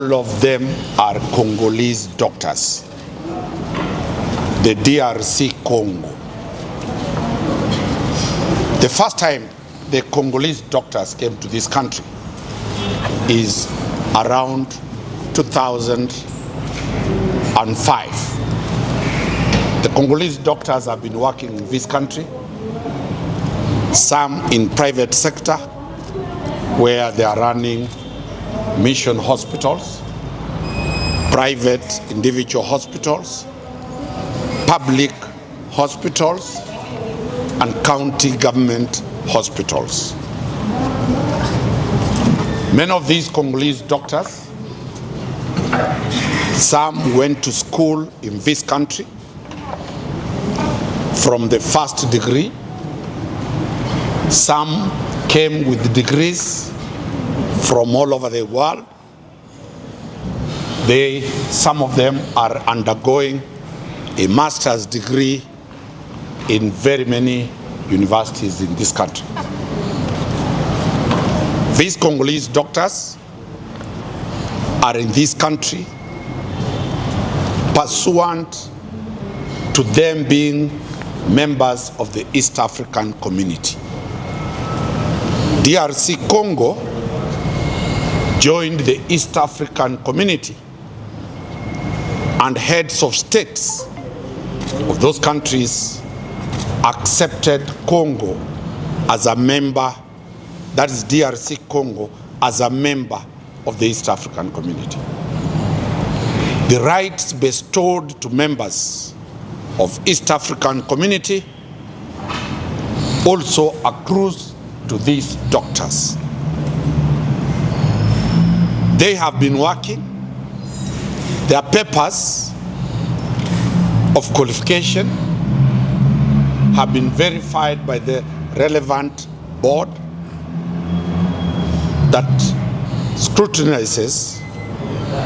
All of them are Congolese doctors. The DRC Congo. The first time the Congolese doctors came to this country is around 2005. The Congolese doctors have been working in this country, some in private sector where they are running mission hospitals, private individual hospitals, public hospitals, and county government hospitals. Many of these Congolese doctors, some went to school in this country from the first degree. Some came with degrees from all over the world. Some of them are undergoing a master's degree in very many universities in this country. These Congolese doctors are in this country pursuant to them being members of the East African community. DRC Congo joined the East African community, and heads of states of those countries accepted Congo as a member, that is DRC Congo, as a member of the East African community. The rights bestowed to members of East African community also accrues to these doctors. They have been working. Their papers of qualification have been verified by the relevant board that scrutinizes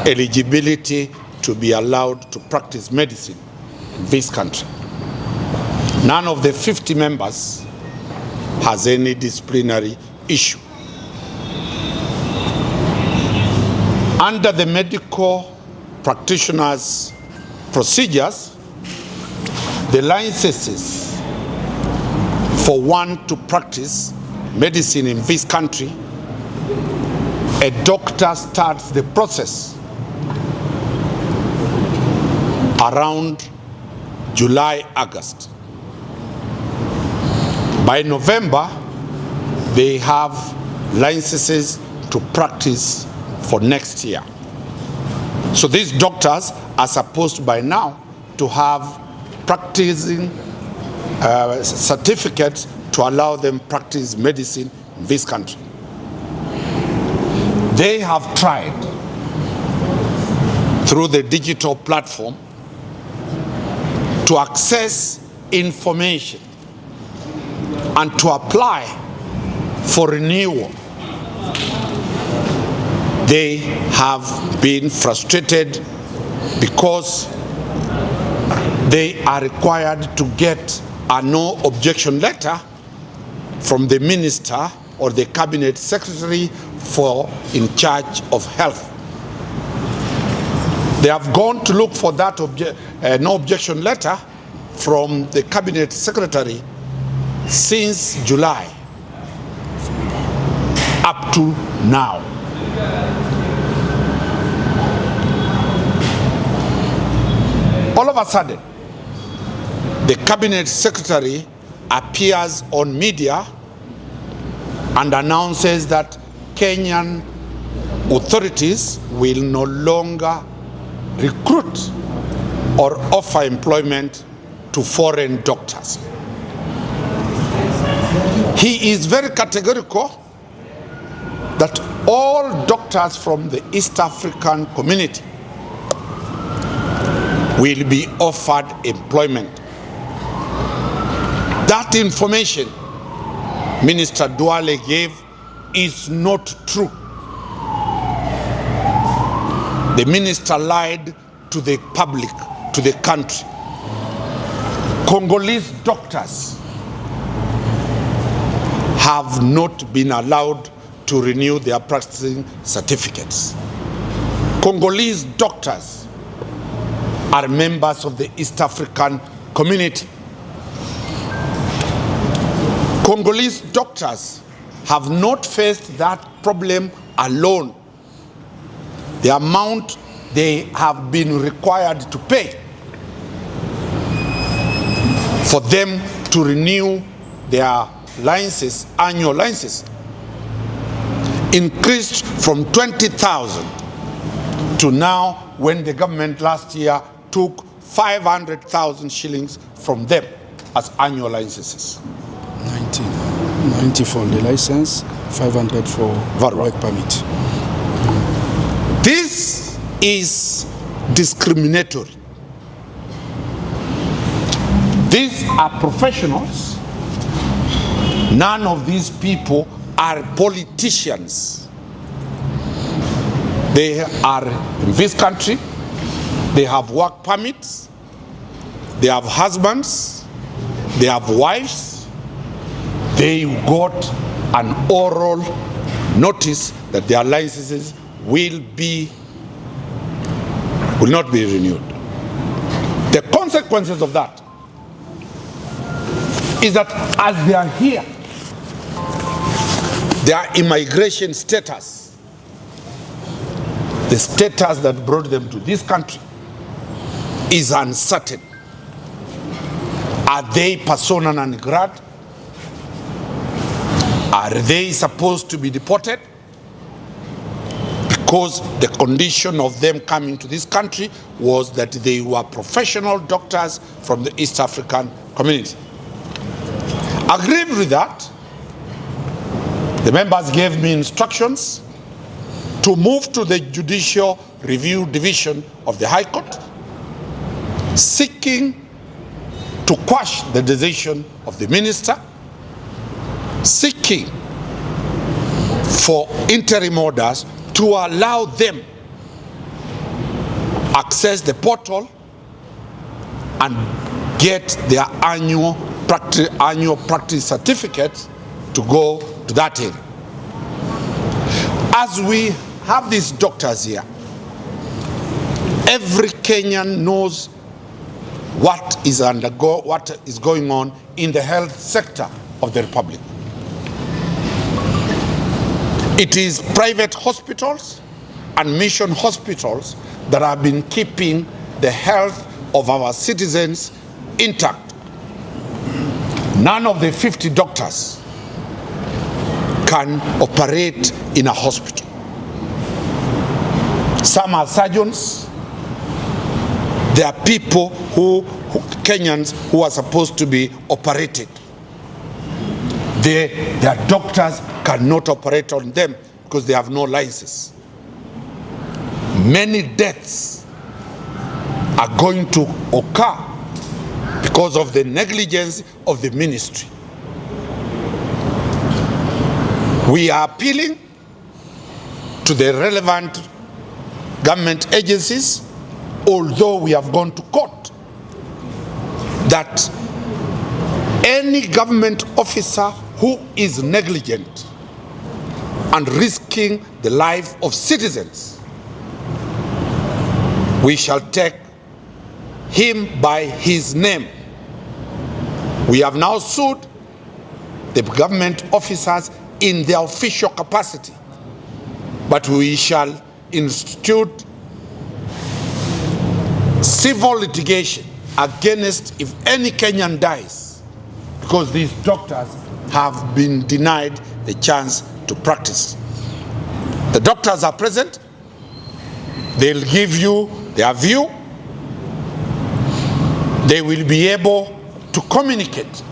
eligibility to be allowed to practice medicine in this country. None of the 50 members has any disciplinary issue. Under the medical practitioners' procedures, the licenses for one to practice medicine in this country, a doctor starts the process around July, August. By November, they have licenses to practice for next year. So these doctors are supposed by now to have practicing certificates to allow them practice medicine in this country. They have tried through the digital platform to access information and to apply for renewal. They have been frustrated because they are required to get a no objection letter from the minister or the cabinet secretary in charge of health. They have gone to look for that no objection letter from the cabinet secretary since July up to now. All of a sudden, the cabinet secretary appears on media and announces that Kenyan authorities will no longer recruit or offer employment to foreign doctors. He is very categorical that all doctors from the East African community will be offered employment. That information Minister Duale gave is not true. The minister lied to the public, to the country. Congolese doctors have not been allowed to renew their practicing certificates. Congolese doctors are members of the East African community. Congolese doctors have not faced that problem alone. The amount they have been required to pay for them to renew their licenses, annual licenses, increased from 20,000 to now, when the government last year took 500,000 shillings from them as annual licenses. 90 for the license, 500 for work permit. This is discriminatory. These are professionals. None of these people are politicians. They are in this country. They have work permits. They have husbands. They have wives. They got an oral notice that their licenses will not be renewed. The consequences of that is that as they are here, their immigration status, the status that brought them to this country, is uncertain. Are they persona non grata? Are they supposed to be deported? Because the condition of them coming to this country was that they were professional doctors from the East African community. Agreed with that, the members gave me instructions to move to the Judicial Review Division of the High Court, seeking to quash the decision of the minister, seeking for interim orders to allow them access the portal and get their annual practice certificate to go to that area. As we have these doctors here, every Kenyan knows what is going on in the health sector of the Republic. It is private hospitals and mission hospitals that have been keeping the health of our citizens intact. None of the 50 doctors can operate in a hospital. Some are surgeons. There are people Kenyans who are supposed to be operated. Their doctors cannot operate on them because they have no license. Many deaths are going to occur because of the negligence of the ministry. We are appealing to the relevant government agencies, although we have gone to court, that any government officer who is negligent and risking the life of citizens, we shall take him by his name. We have now sued the government officers in their official capacity, but we shall institute civil litigation against if any Kenyan dies, because these doctors have been denied the chance to practice. The doctors are present. They'll give you their view. They will be able to communicate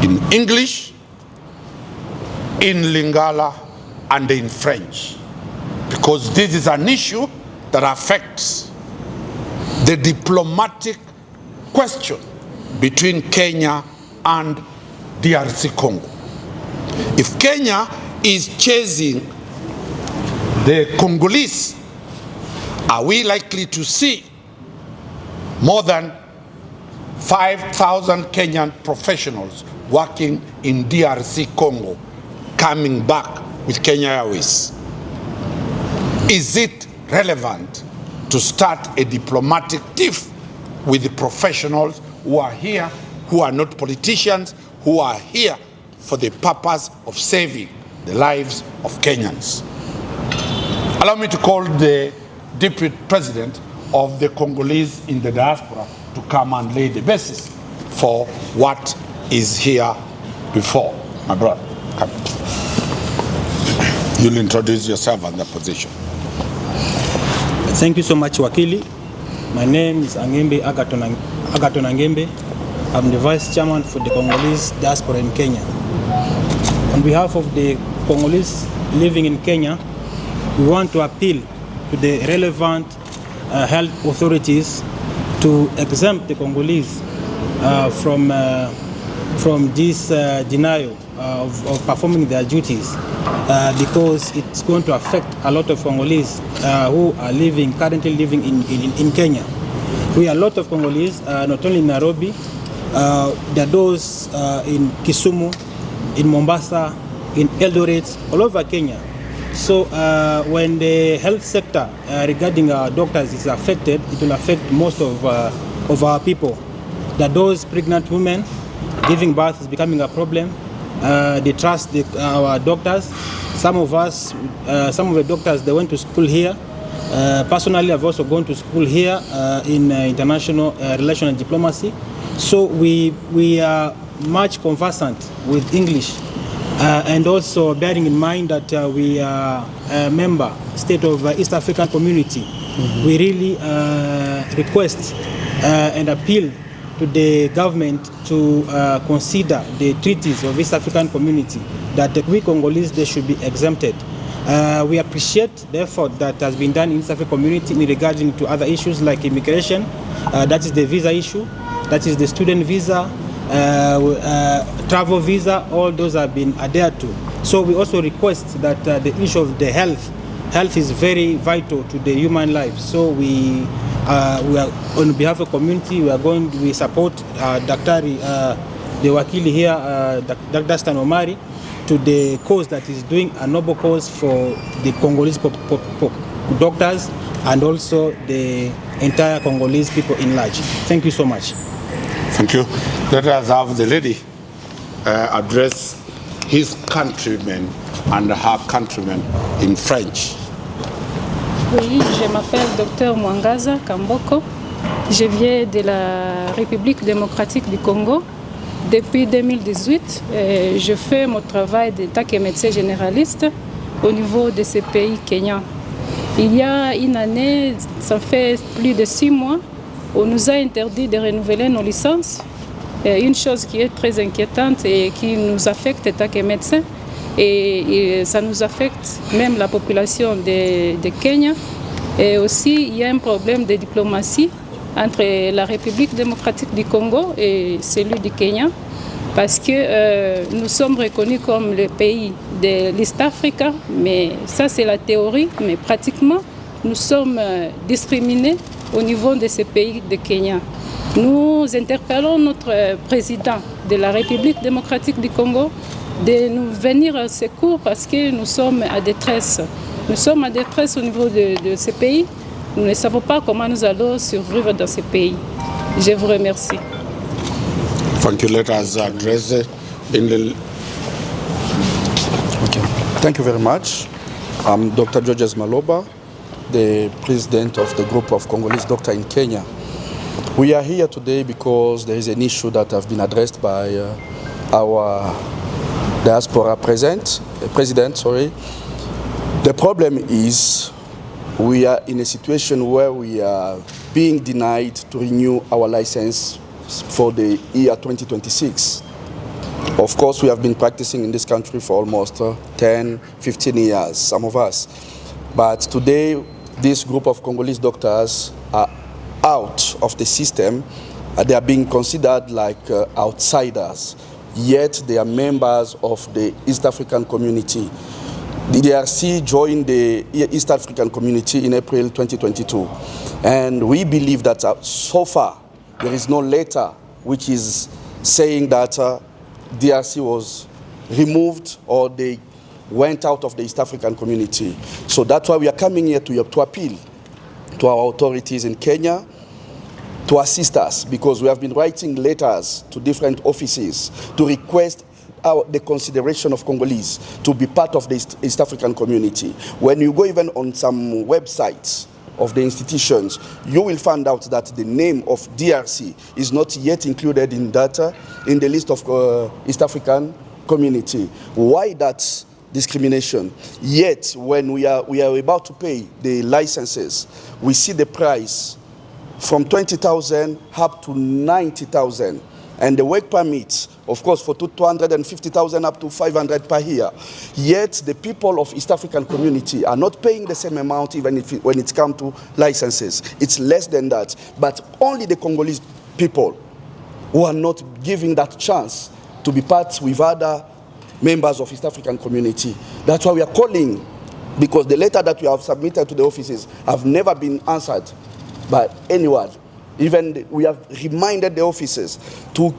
in English, in Lingala, and in French, because this is an issue that affects the diplomatic question between Kenya and DRC Congo. If Kenya is chasing the Congolese, are we likely to see more than 5,000 Kenyan professionals working in DRC Congo coming back with Kenya Airways? Is it relevant to start a diplomatic tiff with the professionals who are here, who are not politicians, who are here for the purpose of saving the lives of Kenyans? Allow me to call the Deputy President of the Congolese in the diaspora to come and lay the basis for what is here before. My brother, come. You'll introduce yourself and the position. Thank you so much, Wakili. My name is Angembe Agaton Angembe. I'm the Vice Chairman for the Congolese diaspora in Kenya. On behalf of the Congolese living in Kenya, we want to appeal to the relevant health authorities to exempt the Congolese from this denial of performing their duties because it's going to affect a lot of Congolese who are currently living in Kenya. We are a lot of Congolese, not only in Nairobi, there are those in Kisumu, in Mombasa, in Eldoret, all over Kenya. So when the health sector regarding our doctors is affected, it will affect most of our people. That those pregnant women giving birth is becoming a problem. They trust our doctors. Some of the doctors, they went to school here. Personally, I've also gone to school here in international relations and diplomacy. So we are much conversant with English. And also bearing in mind that we are a member state of East African community, we really request and appeal to the government to consider the treaties of East African community that we Congolese, they should be exempted. We appreciate the effort that has been done in East African community in regarding to other issues like immigration, that is the visa issue, that is the student visa, travel visa, all those have been adhered to. So we also request that the issue of the health is very vital to the human life. So we are on behalf of the community, we support Daktari, the Wakili here, Dr. Stan Omari, to the cause that is doing a noble cause for the Congolese doctors and also the entire Congolese people in large. Thank you so much. Thank you. Let us have the lady address his countrymen and her countrymen in French. Oui, je m'appelle Dr Mwangaza Kamboko. Je viens de la République démocratique du Congo. Depuis 2018, je fais mon travail en tant que médecin généraliste au niveau de ce pays kenyan. Il y a une année, ça fait plus de 6 mois, on nous a interdit de renouveler nos licences. Une chose qui est très inquiétante et qui nous affecte en tant que médecins. Et ça nous affecte même la population de Kenya. Et aussi, il y a un problème de diplomatie entre la République démocratique du Congo et celui du Kenya. Parce que nous sommes reconnus comme le pays de l'East Africa, mais ça c'est la théorie, mais pratiquement nous sommes discriminés au niveau de ce pays de Kenya. Nous interpellons notre président de la République démocratique du Congo de nous venir au secours parce que nous sommes à détresse. Nous sommes à détresse au niveau de ce pays. Nous ne savons pas comment nous allons survivre dans ce pays. Je vous remercie. Thank you. Let us address in the... Okay. Thank you very much. I'm Dr. Georges Maloba, the president of the group of Congolese doctors in Kenya. We are here today because there is an issue that has been addressed by our diaspora president. The problem is we are in a situation where we are being denied to renew our license for the year 2026. Of course, we have been practicing in this country for almost 10, 15 years, some of us. But today, this group of Congolese doctors are out of the system. They are being considered like outsiders, yet they are members of the East African community. The DRC joined the East African community in April 2022. And we believe that so far, there is no letter which is saying that DRC was removed or they went out of the East African community. So that's why we are coming here to appeal to our authorities in Kenya to assist us, because we have been writing letters to different offices to request the consideration of Congolese to be part of the East African community. When you go even on some websites of the institutions, you will find out that the name of DRC is not yet included in data in the list of East African community. Why that discrimination? Yet, when we are about to pay the licenses, we see the price from 20,000 up to 90,000. And the work permits, of course, for 250,000 up to 500 per year. Yet the people of East African community are not paying the same amount even when it comes to licenses. It's less than that. But only the Congolese people who are not giving that chance to be part with other members of East African community. That's why we are calling, because the letter that we have submitted to the offices have never been answered by anyone. Even we have reminded the officers to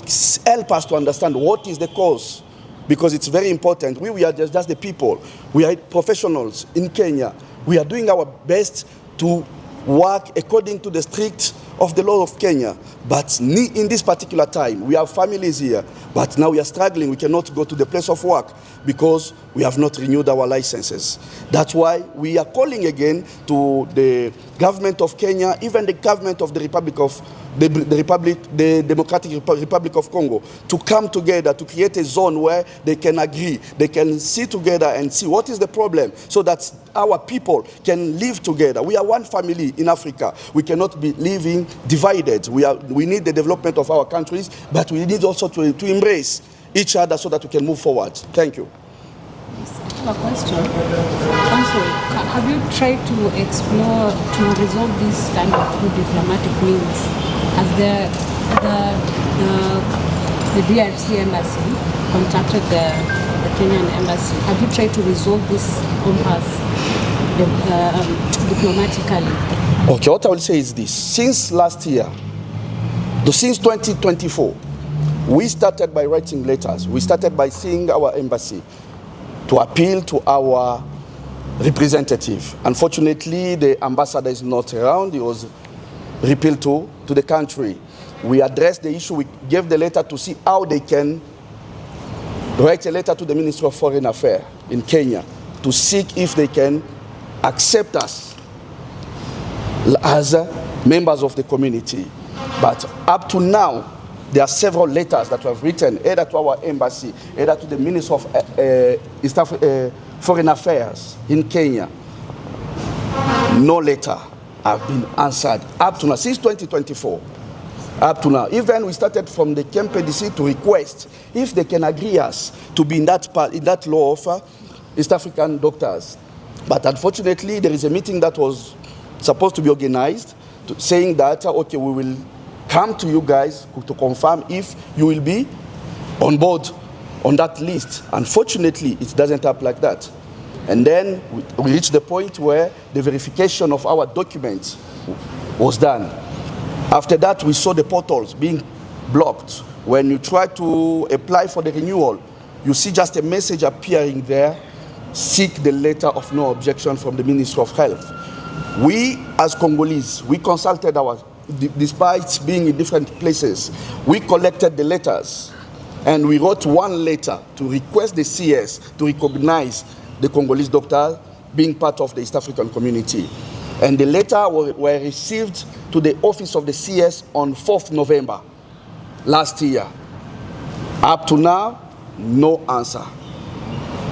help us to understand what is the cause, because it's very important. We are just the people. We are professionals in Kenya. We are doing our best to work according to the strict of the law of Kenya. But in this particular time, we have families here, but now we are struggling. We cannot go to the place of work because we have not renewed our licenses. That's why we are calling again to the government of Kenya, even the government of the Democratic Republic of Congo, to come together to create a zone where they can agree, they can sit together and see what is the problem, so that our people can live together. We are one family in Africa. We cannot be living divided. We need the development of our countries, but we need also to embrace each other so that we can move forward. Thank you. A question. Also, have you tried to explore to resolve this kind of through diplomatic means? As the DRC embassy contacted the Kenyan embassy, have you tried to resolve this on us diplomatically? Okay, what I will say is this. Since last year, since 2024, we started by writing letters. We started by seeing our embassy to appeal to our representative. Unfortunately, the ambassador is not around. He was repealed to the country. We addressed the issue. We gave the letter to see how they can write a letter to the Ministry of Foreign Affairs in Kenya to seek if they can accept us as members of the community. But up to now, there are several letters that we have written, either to our embassy, either to the Ministry of Foreign Affairs in Kenya. No letter have been answered up to now, since 2024, up to now. Even we started from the KMPDC to request if they can agree us to be in that law of East African doctors. But unfortunately, there is a meeting that was supposed to be organized, saying that, okay, we will come to you guys to confirm if you will be on board on that list. Unfortunately, it doesn't happen like that. And then we reached the point where the verification of our documents was done. After that, we saw the portals being blocked. When you try to apply for the renewal, you see just a message appearing there, seek the letter of no objection from the Ministry of Health. We, as Congolese, we consulted despite being in different places, we collected the letters and we wrote one letter to request the CS to recognize the Congolese doctor being part of the East African community. And the letter were received to the office of the CS on 4th November last year. Up to now, no answer.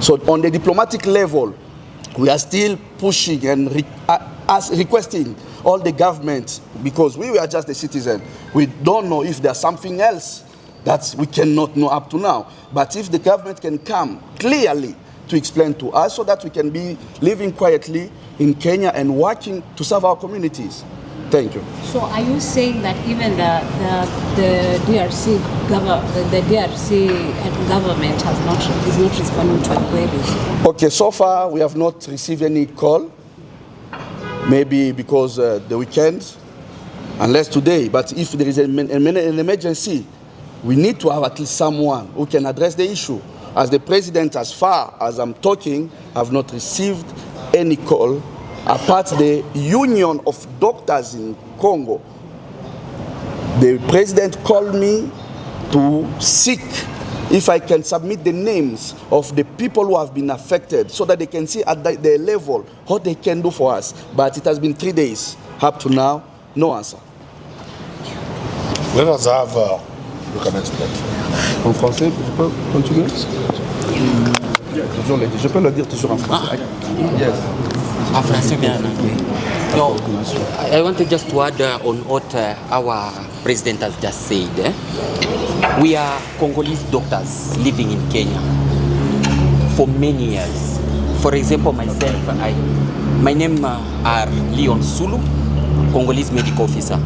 So on the diplomatic level, we are still pushing and requesting all the government, because we are just the citizen. We don't know if there's something else that we cannot know up to now. But if the government can come clearly to explain to us, so that we can be living quietly in Kenya and working to serve our communities. Thank you. So are you saying that even the DRC government is not responding to queries? Okay, so far we have not received any call. Maybe because the weekend, unless today. But if there is an emergency, we need to have at least someone who can address the issue. as the president, as far as I'm talking, have not received any call apart the Union of Doctors in Congo. The president called me to seek if I can submit the names of the people who have been affected so that they can see at their level what they can do for us. But it has been 3 days. Up to now, no answer. Let us have you can explain. En français, je peux continuer? Toujours le dire. Je peux le dire toujours en français. Yes. En français bien en anglais. No, I wanted just to add on what our president has just said. We are Congolese doctors living in Kenya for many years. For example, myself, my name are Leon Sulu, Congolese medical officer.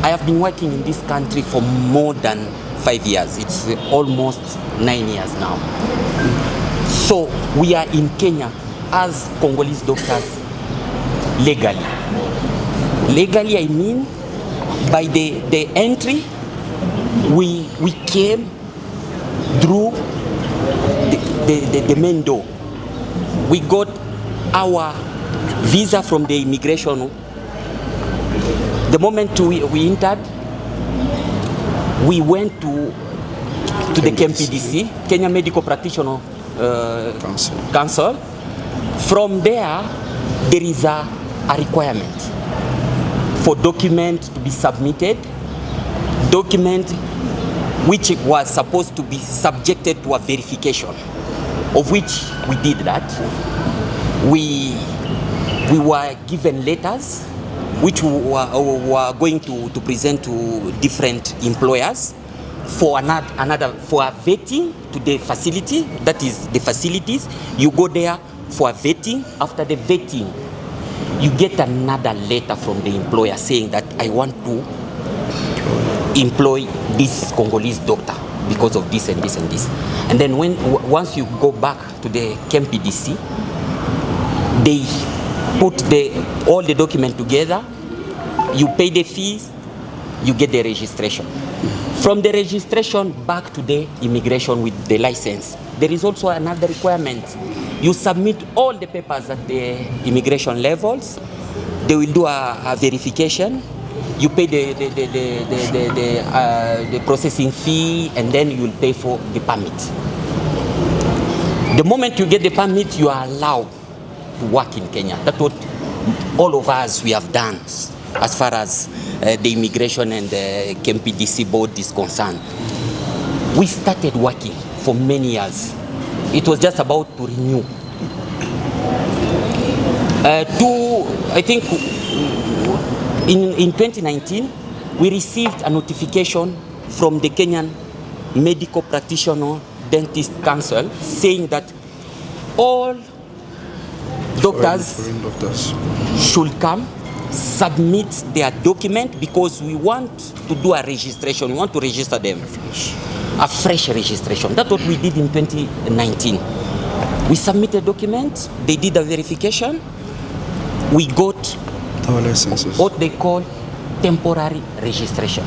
I have been working in this country for more than 5 years. It's almost 9 years now. So we are in Kenya as Congolese doctors legally. Legally, I mean by the entry, we came through the main door. We got our visa from the immigration. The moment we entered, we went to the KMPDC, Kenya Medical Practitioner Council. From there is a requirement for document to be submitted, document which was supposed to be subjected to a verification, of which we did that. We were given letters which we were going to present to different employers for for a vetting to the facility. That is the facilities. You go there for a vetting. After the vetting, you get another letter from the employer saying that I want to employ this Congolese doctor because of this and this and this. And then once you go back to the KMPDC, they put all the document together, you pay the fees, you get the registration. From the registration back to the immigration with the license, there is also another requirement. You submit all the papers at the immigration levels. They will do a verification. You pay the processing fee, and then you will pay for the permit. The moment you get the permit, you are allowed to work in Kenya. That's what all of us we have done as far as the immigration and the KMPDC board is concerned. We started working for many years. It was just about to renew. I think in 2019, we received a notification from the Kenyan Medical Practitioner Dentist Council saying that all doctors should come, submit their document, because we want to do a registration. We want to register them. A fresh registration. That's what we did in 2019. We submitted document, they did a verification, we got our licenses, what they call temporary registration.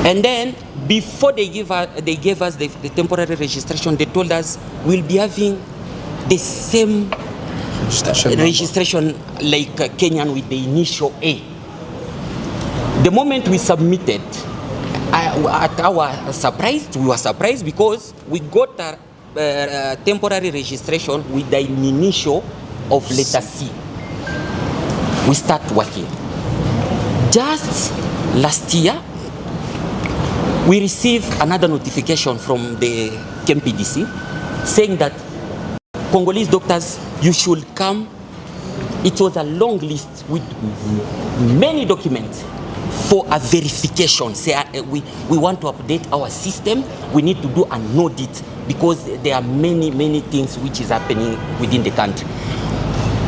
And then before they gave us the temporary registration, they told us we'll be having the same registration like Kenyan with the initial A. The moment we submitted, at our surprise, we were surprised because we got a temporary registration with the initial of letter C. We start working. Just last year, we received another notification from the KMPDC saying that Congolese doctors, you should come. It was a long list with many documents for a verification. Say we want to update our system. We need to do an audit because there are many things which is happening within the country.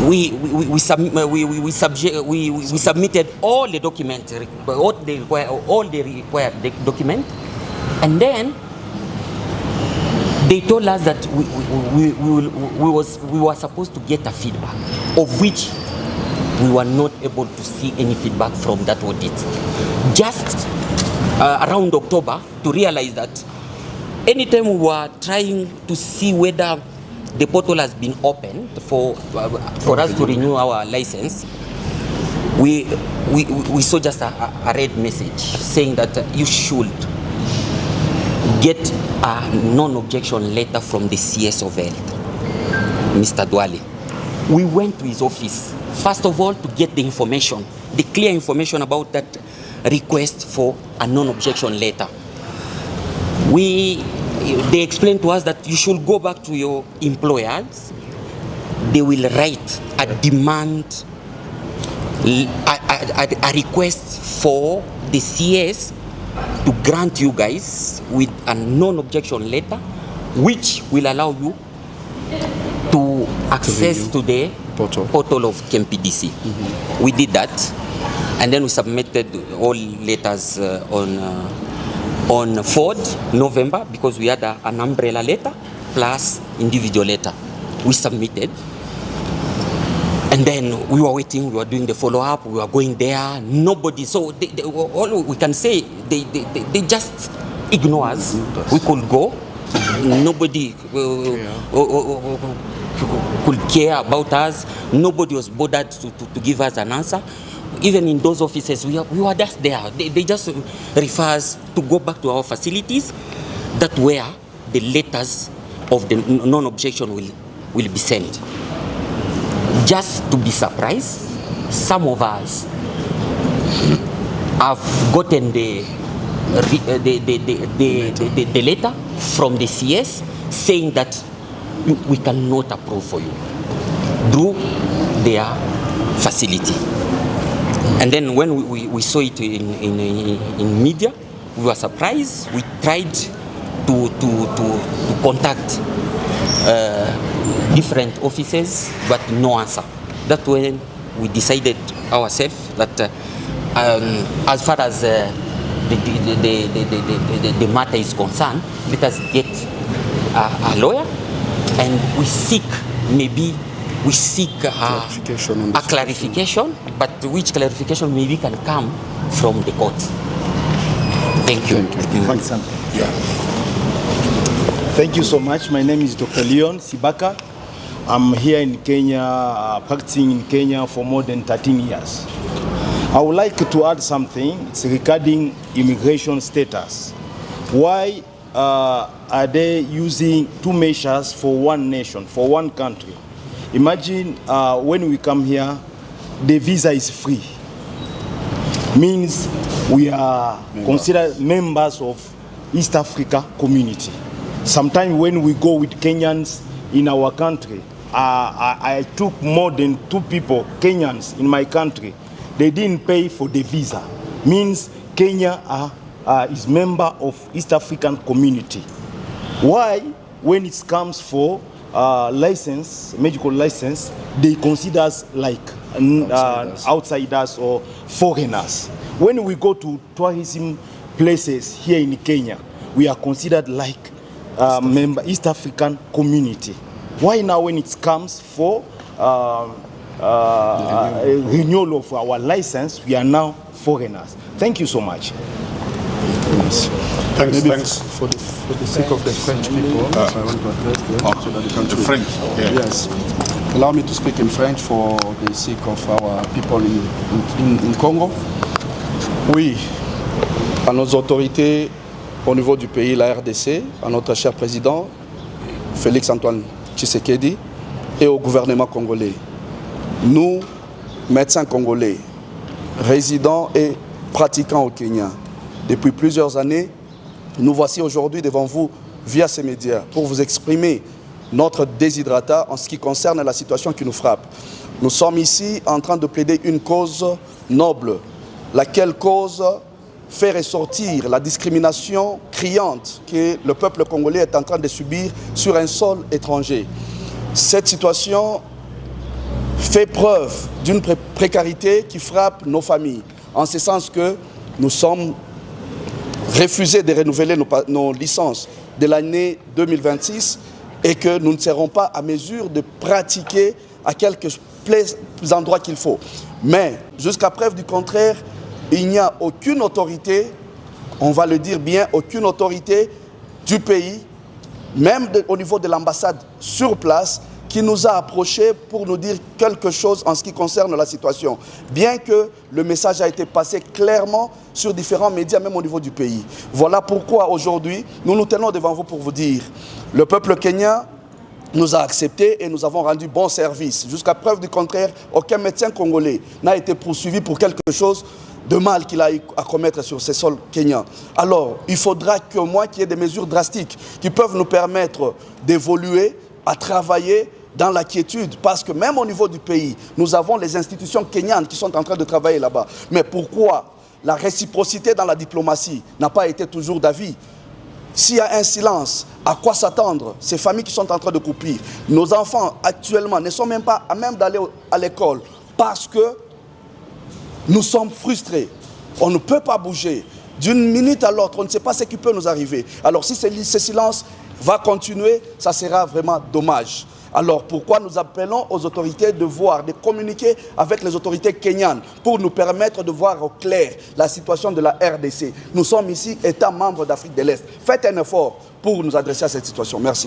We submitted all the documents, all the required documents, and then they told us that we were supposed to get a feedback, of which we were not able to see any feedback from that audit. Just around October, to realize that anytime we were trying to see whether the portal has been opened for us to renew our license, we saw just a red message saying that you should get a non-objection letter from the CS of Health, Mr. Dwale. We went to his office, first of all, to get the information, the clear information about that request for a non-objection letter. They explained to us that you should go back to your employers. They will write a demand, a request for the CS to grant you guys with a non-objection letter, which will allow you to access to the portal of KMPDC. Mm-hmm. We did that, and then we submitted all letters on 4th November, because we had an umbrella letter plus individual letter. We submitted, and then we were waiting, we were doing the follow-up, we were going there, nobody, so all we can say, they just ignore us. We could go, nobody could care about us, nobody was bothered to give us an answer. Even in those offices, we were just there. They just refer us to go back to our facilities, that where the letters of the non-objection will be sent. Just to be surprised, some of us have gotten the letter from the CS saying that we cannot approve for you through their facility. And then when we saw it in media, we were surprised. We tried to contact different offices, but no answer. That's when we decided ourselves that as far as the matter is concerned, let us get a lawyer, and we seek a clarification, but which clarification maybe can come from the court. Thank you. Thanks, yeah. Thank you so much. My name is Dr. Leon Sibaka. I'm here in Kenya, practicing in Kenya for more than 13 years. I would like to add something. It's regarding immigration status. Why are they using two measures for one nation, for one country? Imagine when we come here, the visa is free. Means we are considered members of East Africa community. Sometimes when we go with Kenyans in our country, I took more than 2 people, Kenyans in my country. They didn't pay for the visa. Means Kenya is member of East African community. Why, when it comes for license, medical license, they consider us like outsiders or foreigners. When we go to tourism places here in Kenya, we are considered like member East African community. Why now when it comes for renewal of our license, we are now foreigners? Thank you so much. Yes. Thanks. For the sake of the French people, I want to address them so that they can the French. Yeah. Yes. Allow me to speak in French for the sake of our people in Congo. Oui, à nos autorités au niveau du pays, la RDC, à notre cher président Félix-Antoine Tshisekedi et au gouvernement congolais. Nous, médecins congolais, résidents et pratiquants au Kenya, depuis plusieurs années, nous voici aujourd'hui devant vous via ces médias pour vous exprimer notre déshydratat en ce qui concerne la situation qui nous frappe. Nous sommes ici en train de plaider une cause noble, laquelle cause fait ressortir la discrimination criante que le peuple congolais est en train de subir sur un sol étranger. Cette situation fait preuve d'une précarité qui frappe nos familles, en ce sens que nous sommes refusés de renouveler nos licences de l'année 2026 et que nous ne serons pas à mesure de pratiquer à quelques endroits qu'il faut. Mais jusqu'à preuve du contraire, il n'y a aucune autorité, on va le dire bien, aucune autorité du pays, même au niveau de l'ambassade sur place, qui nous a approchés pour nous dire quelque chose en ce qui concerne la situation. Bien que le message a été passé clairement sur différents médias, même au niveau du pays. Voilà pourquoi aujourd'hui, nous nous tenons devant vous pour vous dire, le peuple kenyan nous a acceptés et nous avons rendu bon service. Jusqu'à preuve du contraire, aucun médecin congolais n'a été poursuivi pour quelque chose de mal qu'il a eu à commettre sur ces sols kenyans. Alors, il faudra qu'au moins qu'il y ait des mesures drastiques qui peuvent nous permettre d'évoluer, à travailler dans la quiétude, parce que même au niveau du pays, nous avons les institutions kenyanes qui sont en train de travailler là-bas. Mais pourquoi la réciprocité dans la diplomatie n'a pas été toujours d'avis? S'il y a un silence, à quoi s'attendre? Ces familles qui sont en train de couper. Nos enfants, actuellement, ne sont même pas à même d'aller à l'école parce que nous sommes frustrés. On ne peut pas bouger. D'une minute à l'autre, on ne sait pas ce qui peut nous arriver. Alors si ce silence va continuer, ça sera vraiment dommage. Alors pourquoi nous appelons aux autorités de voir, de communiquer avec les autorités kenyanes pour nous permettre de voir au clair la situation de la RDC. Nous sommes ici, État membre d'Afrique de l'Est. Faites un effort pour nous adresser à cette situation. Merci.